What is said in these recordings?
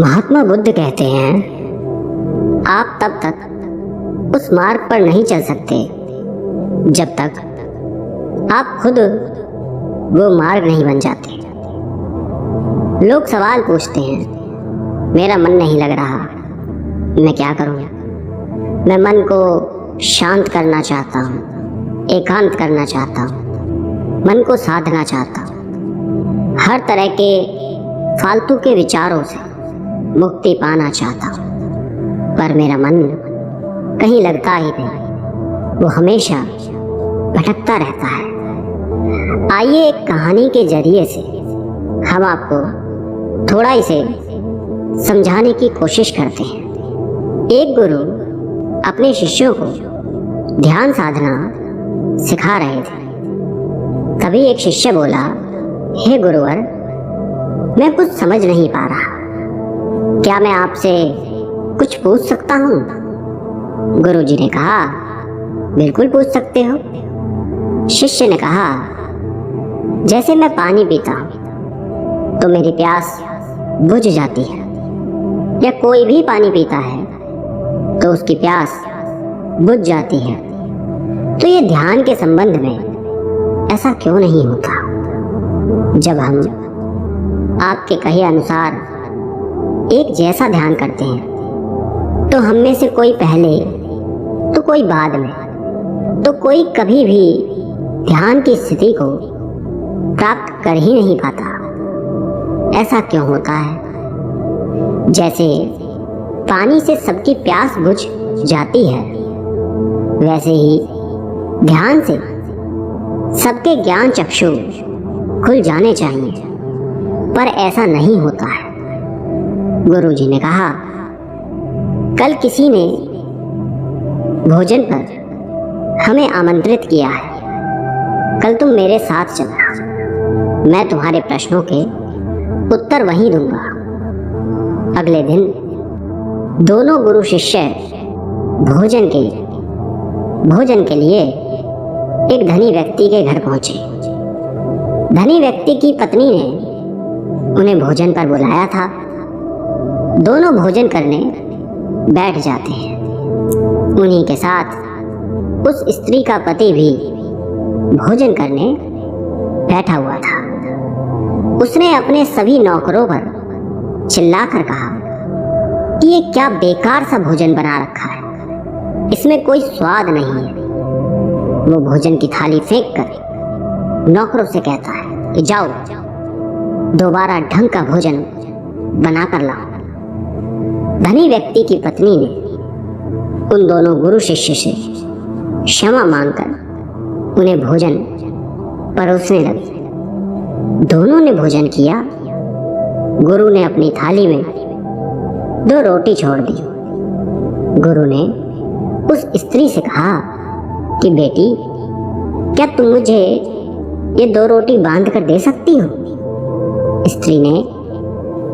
महात्मा बुद्ध कहते हैं, आप तब तक उस मार्ग पर नहीं चल सकते जब तक आप खुद वो मार्ग नहीं बन जाते। लोग सवाल पूछते हैं, मेरा मन नहीं लग रहा, मैं क्या करूं? मैं मन को शांत करना चाहता हूं, एकांत करना चाहता हूं, मन को साधना चाहता हूं, हर तरह के फालतू के विचारों से मुक्ति पाना चाहता हूं, पर मेरा मन कहीं लगता ही नहीं, वो हमेशा भटकता रहता है। आइए एक कहानी के जरिए से हम आपको थोड़ा इसे समझाने की कोशिश करते हैं। एक गुरु अपने शिष्यों को ध्यान साधना सिखा रहे थे। तभी एक शिष्य बोला, हे गुरुवर, मैं कुछ समझ नहीं पा रहा, क्या मैं आपसे कुछ पूछ सकता हूँ? गुरुजी ने कहा, बिल्कुल पूछ सकते हो। शिष्य ने कहा, जैसे मैं पानी पीता हूँ तो मेरी प्यास बुझ जाती है, या कोई भी पानी पीता है तो उसकी प्यास बुझ जाती है, तो ये ध्यान के संबंध में ऐसा क्यों नहीं होता? जब हम आपके कहे अनुसार एक जैसा ध्यान करते हैं तो हम में से कोई पहले तो कोई बाद में तो कोई कभी भी ध्यान की स्थिति को प्राप्त कर ही नहीं पाता। ऐसा क्यों होता है? जैसे पानी से सबकी प्यास बुझ जाती है, वैसे ही ध्यान से सबके ज्ञान चक्षु खुल जाने चाहिए, पर ऐसा नहीं होता है। गुरुजी ने कहा, कल किसी ने भोजन पर हमें आमंत्रित किया है, कल तुम मेरे साथ चलना, मैं तुम्हारे प्रश्नों के उत्तर वहीं दूंगा। अगले दिन दोनों गुरु शिष्य भोजन के लिए एक धनी व्यक्ति के घर पहुंचे। धनी व्यक्ति की पत्नी ने उन्हें भोजन पर बुलाया था। दोनों भोजन करने बैठ जाते हैं। उन्हीं के साथ उस स्त्री का पति भी भोजन करने बैठा हुआ था। उसने अपने सभी नौकरों पर चिल्लाकर कहा कि ये क्या बेकार सा भोजन बना रखा है, इसमें कोई स्वाद नहीं है। वो भोजन की थाली फेंक कर नौकरों से कहता है कि जाओ, दोबारा ढंग का भोजन बना कर लाओ। धनी व्यक्ति की पत्नी ने उन दोनों गुरु शिष्य से क्षमा मांगकर उन्हें भोजन परोसने लगी। दोनों ने भोजन किया। गुरु ने अपनी थाली में 2 रोटी छोड़ दी। गुरु ने उस स्त्री से कहा कि बेटी, क्या तुम मुझे ये 2 रोटी बांध कर दे सकती हो? स्त्री ने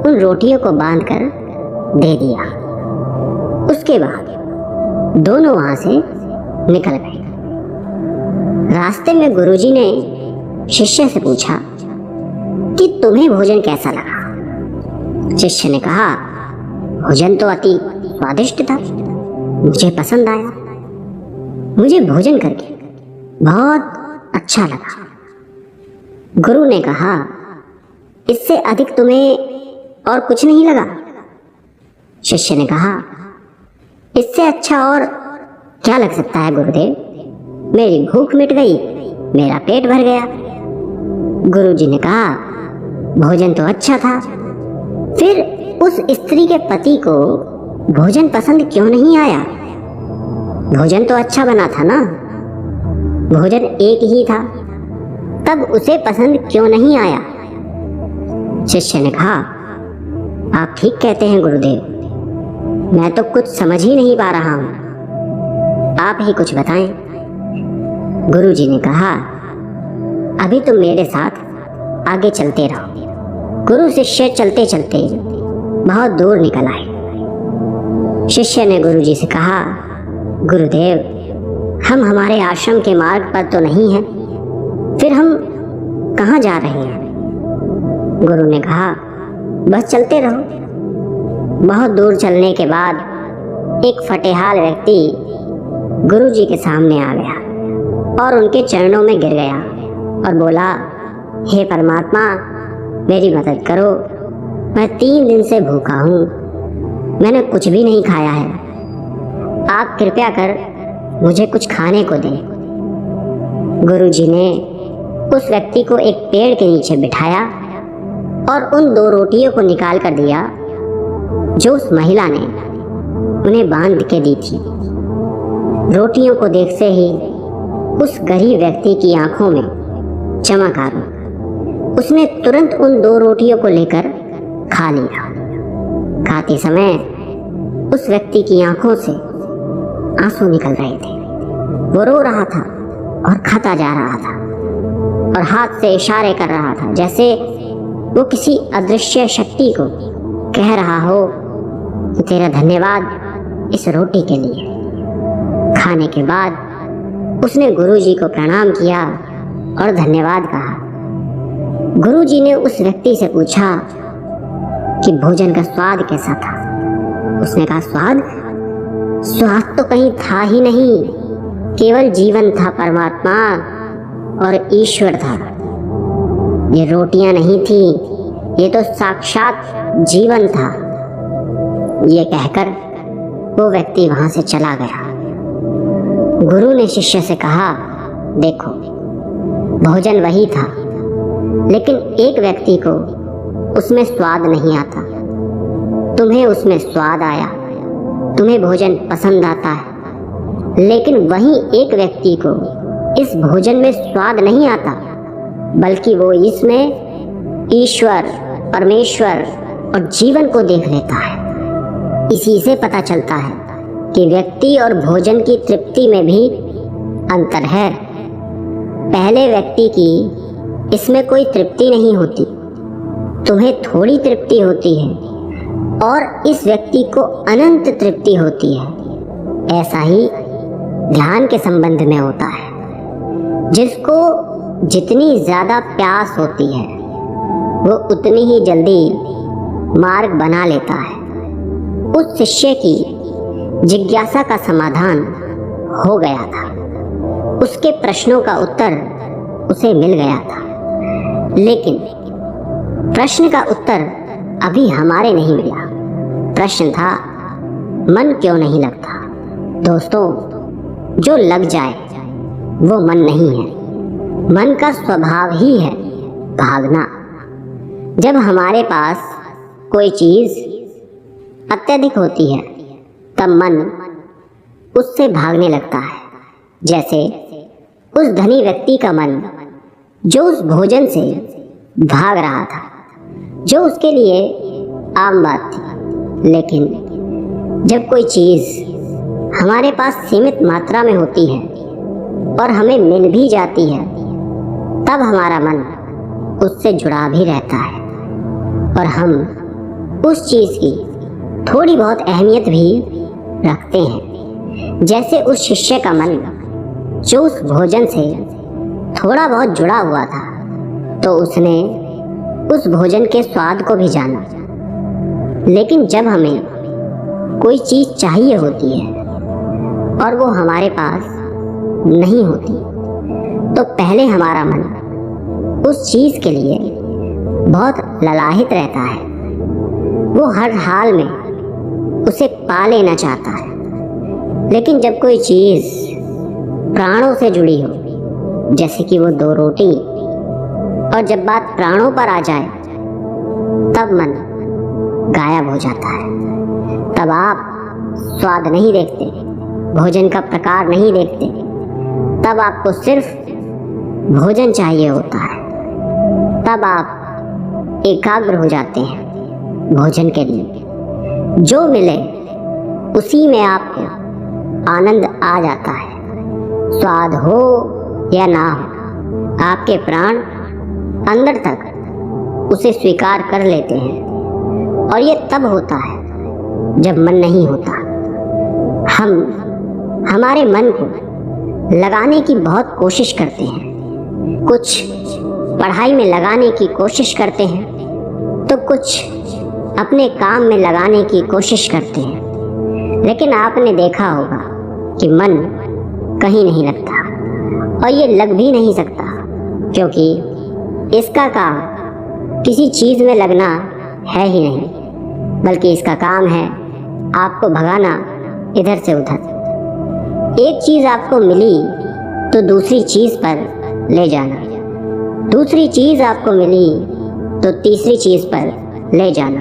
उन रोटियों को बांध कर दे दिया। उसके बाद दोनों वहां से निकल गए। रास्ते में गुरुजी ने शिष्य से पूछा कि तुम्हें भोजन कैसा लगा? शिष्य ने कहा, भोजन तो अति स्वादिष्ट था, मुझे पसंद आया, मुझे भोजन करके बहुत अच्छा लगा। गुरु ने कहा, इससे अधिक तुम्हें और कुछ नहीं लगा? शिष्य ने कहा, इससे अच्छा और क्या लग सकता है गुरुदेव? मेरी भूख मिट गई, मेरा पेट भर गया। गुरुजी ने कहा, भोजन तो अच्छा था, फिर उस स्त्री के पति को भोजन पसंद क्यों नहीं आया? भोजन तो अच्छा बना था ना, भोजन एक ही था, तब उसे पसंद क्यों नहीं आया? शिष्य ने कहा, आप ठीक कहते हैं गुरुदेव, मैं तो कुछ समझ ही नहीं पा रहा हूं, आप ही कुछ बताएं। गुरुजी ने कहा, अभी तुम मेरे साथ आगे चलते रहो। गुरु शिष्य चलते चलते बहुत दूर निकल आए। शिष्य ने गुरुजी से कहा, गुरुदेव, हम हमारे आश्रम के मार्ग पर तो नहीं हैं, फिर हम कहाँ जा रहे हैं? गुरु ने कहा, बस चलते रहो, बहुत दूर चलने के बाद एक फटेहाल व्यक्ति गुरुजी के सामने आ गया और उनके चरणों में गिर गया और बोला, हे परमात्मा, मेरी मदद करो। मैं 3 दिन से भूखा हूँ, मैंने कुछ भी नहीं खाया है। आप कृपया कर मुझे कुछ खाने को दें। गुरुजी ने उस व्यक्ति को एक पेड़ के नीचे बिठाया और उन 2 रोटियों को निकाल कर दिया जो उस महिला ने उन्हें बांध के दी थी। रोटियों को देखते ही उस गरीब व्यक्ति की आंखों में चमक आ गई। उसने तुरंत उन 2 रोटियों को लेकर खा लिया। खाते समय उस व्यक्ति की आंखों से आंसू निकल रहे थे। वो रो रहा था और खाता जा रहा था और हाथ से इशारे कर रहा था, जैसे वो किसी अदृश्य शक्ति को कह रहा हो कि तेरा धन्यवाद इस रोटी के लिए। खाने के बाद उसने गुरुजी को प्रणाम किया और धन्यवाद कहा। गुरुजी ने उस व्यक्ति से पूछा कि भोजन का स्वाद कैसा था। उसने कहा, स्वाद तो कहीं था ही नहीं, केवल जीवन था परमात्मा और ईश्वर था। ये रोटियां नहीं थी, ये तो साक्षात जीवन था। ये कहकर वो व्यक्ति वहां से चला गया। गुरु ने शिष्य से कहा, देखो, भोजन वही था, लेकिन एक व्यक्ति को उसमें स्वाद नहीं आता। तुम्हें उसमें स्वाद आया, तुम्हें भोजन पसंद आता है, लेकिन वहीं एक व्यक्ति को इस भोजन में स्वाद नहीं आता, बल्कि वो इसमें ईश्वर, परमेश्वर और जीवन को देख लेता है। इसी से पता चलता है कि व्यक्ति और भोजन की तृप्ति में भी अंतर है। पहले व्यक्ति की इसमें कोई तृप्ति नहीं होती, तुम्हें थोड़ी तृप्ति होती है, और इस व्यक्ति को अनंत तृप्ति होती है। ऐसा ही ध्यान के संबंध में होता है। जिसको जितनी ज्यादा प्यास होती है वो उतनी ही जल्दी मार्ग बना लेता है। उस शिष्य की जिज्ञासा का समाधान हो गया था, उसके प्रश्नों का उत्तर उसे मिल गया था, लेकिन प्रश्न का उत्तर अभी हमारे नहीं मिला। प्रश्न था, मन क्यों नहीं लगता? दोस्तों, जो लग जाए वो मन नहीं है। मन का स्वभाव ही है भागना। जब हमारे पास कोई चीज अत्यधिक होती है तब मन उससे भागने लगता है। जैसे उस धनी व्यक्ति का मन जो उस भोजन से भाग रहा था, जो उसके लिए आम बात थी। लेकिन जब कोई चीज हमारे पास सीमित मात्रा में होती है और हमें मिल भी जाती है, तब हमारा मन उससे जुड़ा भी रहता है और हम उस चीज की थोड़ी बहुत अहमियत भी रखते हैं। जैसे उस शिष्य का मन जो उस भोजन से थोड़ा बहुत जुड़ा हुआ था, तो उसने उस भोजन के स्वाद को भी जाना। लेकिन जब हमें कोई चीज चाहिए होती है और वो हमारे पास नहीं होती, तो पहले हमारा मन उस चीज के लिए बहुत ललाहित रहता है। वो हर हाल में उसे पा लेना चाहता है। लेकिन जब कोई चीज प्राणों से जुड़ी हो, जैसे कि वो 2 रोटी, और जब बात प्राणों पर आ जाए, तब मन गायब हो जाता है। तब आप स्वाद नहीं देखते, भोजन का प्रकार नहीं देखते, तब आपको सिर्फ भोजन चाहिए होता है। तब आप एकाग्र हो जाते हैं भोजन के लिए। जो मिले उसी में आपको आनंद आ जाता है। स्वाद हो या ना हो, आपके प्राण अंदर तक उसे स्वीकार कर लेते हैं। और ये तब होता है जब मन नहीं होता। हम हमारे मन को लगाने की बहुत कोशिश करते हैं। कुछ पढ़ाई में लगाने की कोशिश करते हैं, तो कुछ अपने काम में लगाने की कोशिश करते हैं, लेकिन आपने देखा होगा कि मन कहीं नहीं लगता, और ये लग भी नहीं सकता, क्योंकि इसका काम किसी चीज़ में लगना है ही नहीं, बल्कि इसका काम है आपको भगाना इधर से उधर। एक चीज़ आपको मिली तो दूसरी चीज़ पर ले जाना, दूसरी चीज़ आपको मिली तो तीसरी चीज़ पर ले जाना।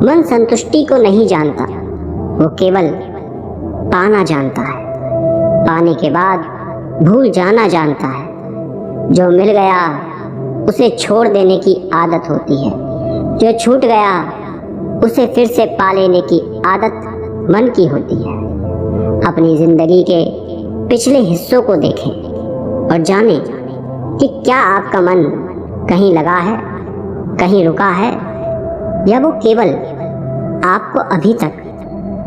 मन संतुष्टि को नहीं जानता, वो केवल पाना जानता है। पाने के बाद भूल जाना जानता है। जो मिल गया उसे छोड़ देने की आदत होती है, जो छूट गया उसे फिर से पा लेने की आदत मन की होती है। अपनी जिंदगी के पिछले हिस्सों को देखें और जानें कि क्या आपका मन कहीं लगा है, कहीं रुका है, या वो केवल आपको अभी तक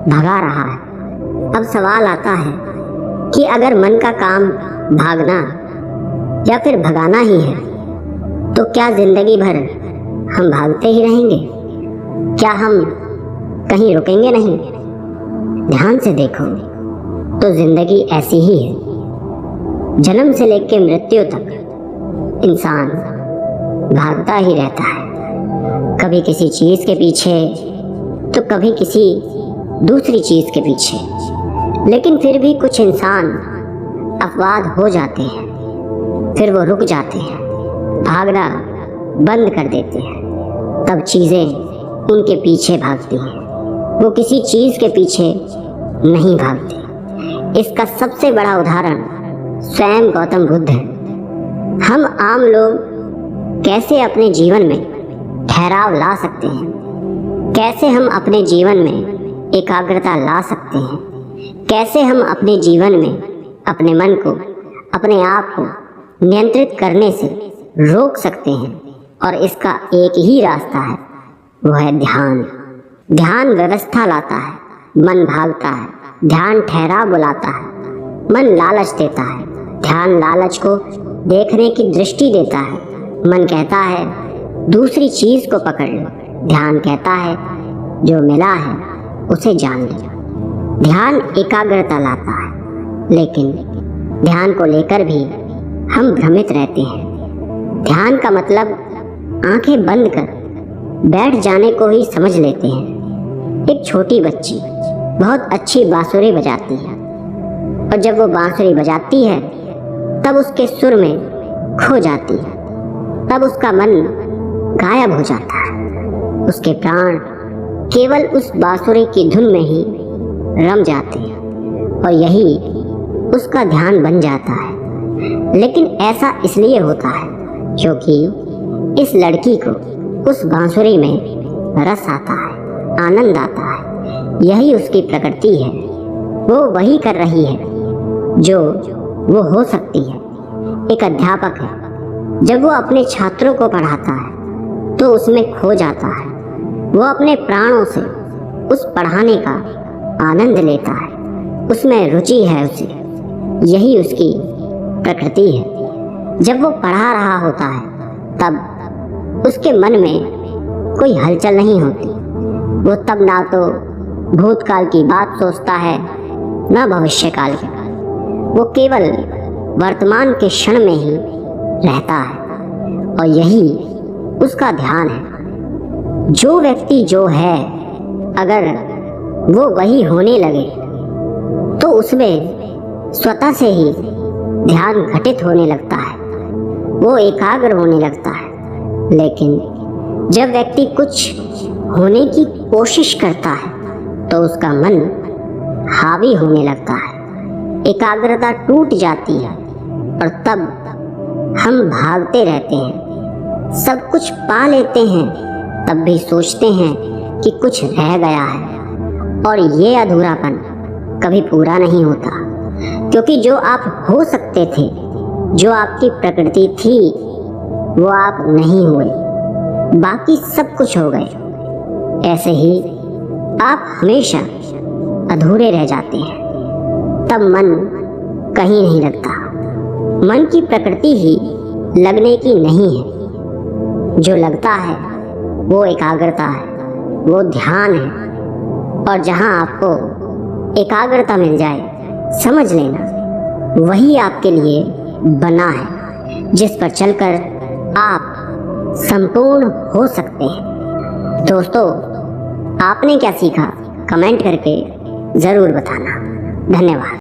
भगा रहा है। अब सवाल आता है कि अगर मन का काम भागना या फिर भगाना ही है, तो क्या जिंदगी भर हम भागते ही रहेंगे? क्या हम कहीं रुकेंगे नहीं? ध्यान से देखो तो जिंदगी ऐसी ही है। जन्म से लेकर मृत्यु तक इंसान भागता ही रहता है, कभी किसी चीज के पीछे तो कभी किसी दूसरी चीज के पीछे। लेकिन फिर भी कुछ इंसान अपवाद हो जाते हैं, फिर वो रुक जाते हैं, भागना बंद कर देते हैं। तब चीजें उनके पीछे भागती हैं, वो किसी चीज के पीछे नहीं भागती। इसका सबसे बड़ा उदाहरण स्वयं गौतम बुद्ध है। हम आम लोग कैसे अपने जीवन में ठहराव ला सकते हैं, कैसे हम अपने जीवन में एकाग्रता ला सकते हैं, कैसे हम अपने जीवन में अपने मन को, अपने आप को नियंत्रित करने से रोक सकते हैं। और इसका एक ही रास्ता है, वो है ध्यान। ध्यान व्यवस्था लाता है, मन भागता है। ध्यान ठहराव बुलाता है, मन लालच देता है। ध्यान लालच को देखने की दृष्टि देता है। मन कहता है दूसरी चीज को पकड़ लो। ध्यान कहता है जो मिला है उसे जान लो। ध्यान एकाग्रता लाता है, लेकिन ध्यान को लेकर भी हम भ्रमित रहते हैं। ध्यान का मतलब आंखें बंद कर बैठ जाने को ही समझ लेते हैं। एक छोटी बच्ची बहुत अच्छी बांसुरी बजाती है, और जब वो बांसुरी बजाती है तब उसके सुर में खो जाती है, तब उसका मन गायब हो जाता है। उसके प्राण केवल उस बांसुरी की धुन में ही रम जाते हैं, और यही उसका ध्यान बन जाता है। लेकिन ऐसा इसलिए होता है क्योंकि इस लड़की को उस बांसुरी में रस आता है, आनंद आता है। यही उसकी प्रकृति है। वो वही कर रही है जो वो हो सकती है। एक अध्यापक है, जब वो अपने छात्रों को पढ़ाता है तो उसमें खो जाता है। वो अपने प्राणों से उस पढ़ाने का आनंद लेता है, उसमें रुचि है उसे। यही उसकी प्रकृति है। जब वो पढ़ा रहा होता है तब उसके मन में कोई हलचल नहीं होती। वो तब ना तो भूतकाल की बात सोचता है, न भविष्यकाल की। वो केवल वर्तमान के क्षण में ही रहता है, और यही उसका ध्यान है। जो व्यक्ति जो है, अगर वो वही होने लगे तो उसमें स्वतः से ही ध्यान घटित होने लगता है, वो एकाग्र होने लगता है। लेकिन जब व्यक्ति कुछ होने की कोशिश करता है तो उसका मन हावी होने लगता है, एकाग्रता टूट जाती है, और तब हम भागते रहते हैं। सब कुछ पा लेते हैं, तब भी सोचते हैं कि कुछ रह गया है, और ये अधूरापन कभी पूरा नहीं होता। क्योंकि जो आप हो सकते थे, जो आपकी प्रकृति थी, वो आप नहीं हुए, बाकी सब कुछ हो गए। ऐसे ही आप हमेशा अधूरे रह जाते हैं। तब मन कहीं नहीं लगता। मन की प्रकृति ही लगने की नहीं है। जो लगता है वो एकाग्रता है, वो ध्यान है। और जहाँ आपको एकाग्रता मिल जाए, समझ लेना वही आपके लिए बना है, जिस पर चलकर आप संपूर्ण हो सकते हैं। दोस्तों, आपने क्या सीखा कमेंट करके ज़रूर बताना। धन्यवाद।